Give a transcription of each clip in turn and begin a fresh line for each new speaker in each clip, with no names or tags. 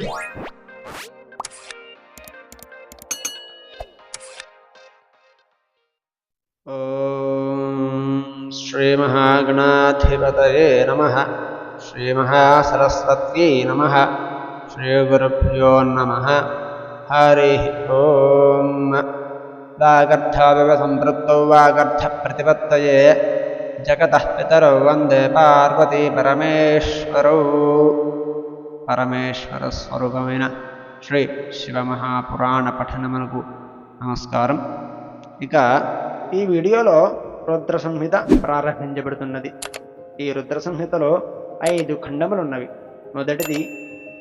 శ్రీ మహాగణాధిపతయే నమః. శ్రీ మహాసరస్వత్యై నమః. శ్రీ గురుభ్యో నమః. హరి ఓం. వాగర్థావివ సంపృక్తౌ వాగర్థ ప్రతిపత్తయే జగతః పితరౌ వందే పార్వతీ పరమేశ్వరౌ. పరమేశ్వర స్వరూపమైన శ్రీ శివమహాపురాణ పఠనమునకు నమస్కారం. ఇక ఈ వీడియోలో రుద్ర సంహిత ప్రారంభించబడుతున్నది. ఈ రుద్ర సంహితలో 5 ఖండములున్నవి. మొదటిది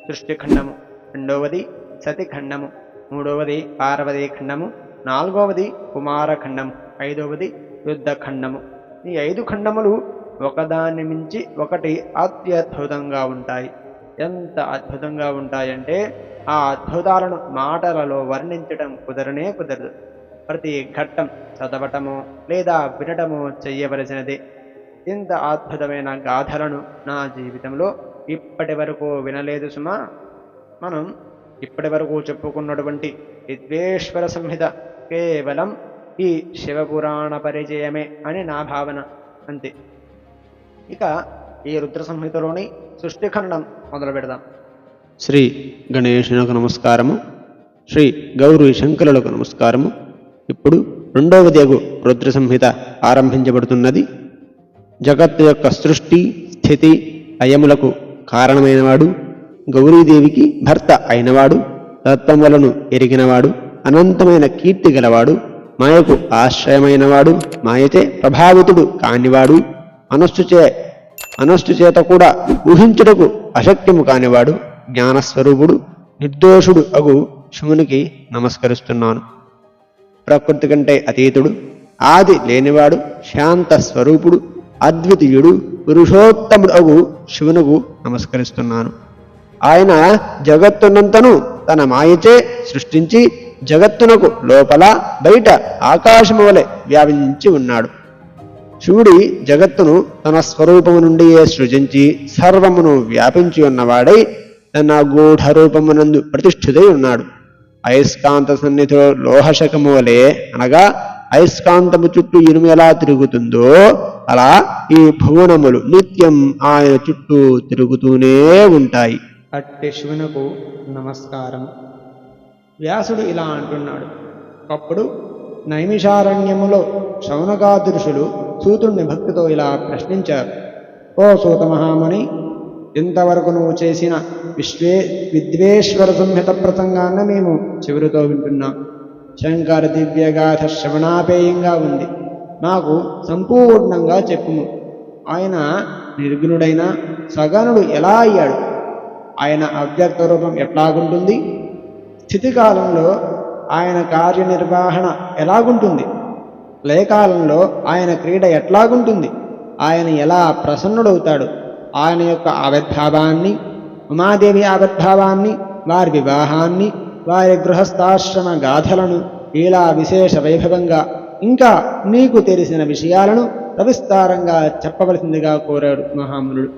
సృష్టి ఖండము, రెండవది సతి ఖండము, మూడవది పార్వతీ ఖండము, నాలుగవది కుమార ఖండము, ఐదవది యుద్ధ ఖండము. ఈ 5 ఖండములు ఒకదాన్ని మించి ఒకటి అత్యద్భుతంగా ఉంటాయి. ఎంత అద్భుతంగా ఉంటాయంటే ఆ అద్భుతాలను మాటలలో వర్ణించడం కుదరనే కుదరదు. ప్రతి ఘట్టం చదవటమో లేదా వినటమో చెయ్యవలసినదే. ఇంత అద్భుతమైన గాథలను నా జీవితంలో ఇప్పటి వరకు వినలేదు సుమా. మనం ఇప్పటి వరకు చెప్పుకున్నటువంటి విద్వేశ్వర సంహిత కేవలం ఈ శివపురాణ పరిచయమే అని నా భావన, అంతే. ఇక ఈ రుద్ర సంహితలోని సృష్టిఖండం మొదలు పెడదాం. శ్రీ గణేశునకు నమస్కారము. శ్రీ గౌరీ శంకరులకు నమస్కారము. ఇప్పుడు రెండవది రుద్ర సంహిత ఆరంభించబడుతున్నది. జగత్తు యొక్క సృష్టి స్థితి లయములకు కారణమైనవాడు, గౌరీదేవికి భర్త అయినవాడు, తత్వములను ఎరిగినవాడు, అనంతమైన కీర్తి గలవాడు, మాయకు ఆశ్రయమైనవాడు, మాయచే ప్రభావితుడు కానివాడు, మనస్సు చేత కూడా ఊహించుటకు అశక్యము కానివాడు, జ్ఞానస్వరూపుడు, నిర్దోషుడు అగు శివునికి నమస్కరిస్తున్నాను. ప్రకృతి కంటే అతీతుడు, ఆది లేనివాడు, శాంత స్వరూపుడు, అద్వితీయుడు, పురుషోత్తముడు అగు శివునకు నమస్కరిస్తున్నాను. ఆయన జగత్తునంతను తన మాయచే సృష్టించి జగత్తునకు లోపల బయట ఆకాశము వలె వ్యాపించి ఉన్నాడు. శివుడి జగత్తును తన స్వరూపము నుండియే సృజించి సర్వమును వ్యాపించి ఉన్నవాడై తన గూఢ రూపమునందు ప్రతిష్ఠితై ఉన్నాడు. అయస్కాంత సన్నిధిలో లోహశకము వలె, అనగా అయస్కాంతము చుట్టూ ఇనుము ఎలా తిరుగుతుందో అలా ఈ భువనములు నిత్యం ఆయన చుట్టూ తిరుగుతూనే ఉంటాయి. అట్టి శివునకు నమస్కారం. వ్యాసుడు ఇలా అంటున్నాడు. అప్పుడు నైమిషారణ్యములో శౌనకాది ఋషులు సూతుణ్ణి భక్తితో ఇలా ప్రశ్నించారు. ఓ సూత మహాముని, ఇంతవరకు నువ్వు చేసిన విద్వేశ్వర సంహిత ప్రసంగాన్ని మేము చివరితో వింటున్నాం. శంకర దివ్యగాథ శ్రవణాపేయంగా ఉంది. మాకు సంపూర్ణంగా చెప్పుము. ఆయన నిర్గుణుడైన సగనుడు ఎలా అయ్యాడు? ఆయన అవ్యక్త రూపం ఎట్లాగుంటుంది? స్థితికాలంలో ఆయన కార్యనిర్వహణ ఎలాగుంటుంది? లయకాలంలో ఆయన క్రీడ ఎట్లాగుంటుంది? ఆయన ఎలా ప్రసన్నుడవుతాడు? ఆయన యొక్క ఆవిర్భావాన్ని, ఉమాదేవి ఆవిర్భావాన్ని, వారి వివాహాన్ని, వారి గృహస్థాశ్రమ గాథలను ఇలా విశేష వైభవంగా ఇంకా నీకు తెలిసిన విషయాలను సవిస్తారంగా చెప్పవలసిందిగా కోరాడు మహామునుడు.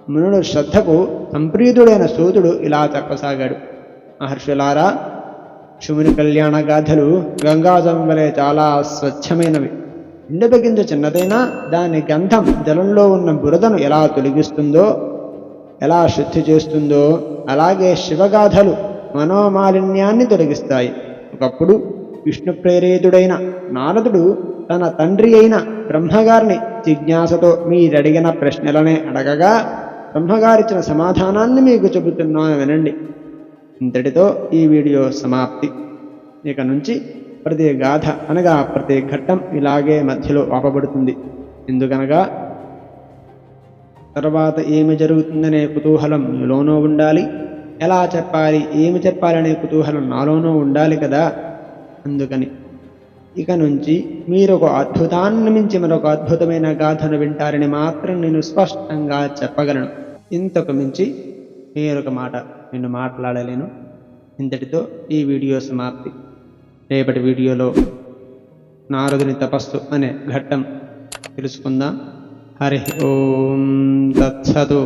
మునుడు శ్రద్ధకు సంప్రీతుడైన సూతుడు ఇలా చెప్పసాగాడు. మహర్షులారా, శివుని కళ్యాణ గాథలు గంగాజలం వలె చాలా స్వచ్ఛమైనవి. ఎండబెగింజ చిన్నదైనా దాని గంధం జలంలో ఉన్న బురదను ఎలా తొలగిస్తుందో, ఎలా శుద్ధి చేస్తుందో, అలాగే శివగాథలు మనోమాలిన్యాన్ని తొలగిస్తాయి. ఒకప్పుడు విష్ణు ప్రేరితుడైన నారదుడు తన తండ్రి అయిన బ్రహ్మగారిని జిజ్ఞాసతో మీరడిగిన ప్రశ్నలనే అడగగా బ్రహ్మగారిచ్చిన సమాధానాన్ని మీకు చెబుతున్నాను, వినండి. ఇంతటితో ఈ వీడియో సమాప్తి. ఇక నుంచి ప్రతి గాథ అనగా ప్రతి ఘట్టం ఇలాగే మధ్యలో ఆపబడుతుంది. ఎందుకనగా తర్వాత ఏమి జరుగుతుందనే కుతూహలం మీలోనూ ఉండాలి. ఎలా చెప్పాలి, ఏమి చెప్పాలనే కుతూహలం నాలోనూ ఉండాలి కదా. అందుకని ఇక నుంచి మీరొక అద్భుతాన్ని మించి మరొక అద్భుతమైన గాథను వింటారని మాత్రం నేను స్పష్టంగా చెప్పగలను. ఇంతకు మించి వేరొక మాట నేను మాట్లాడలేను. ఇంతటితో ఈ వీడియో సమాప్తి. రేపటి వీడియోలో నారదుని తపస్సు అనే ఘట్టం తెలుసుకుందాం. హరి ఓం తత్సతు.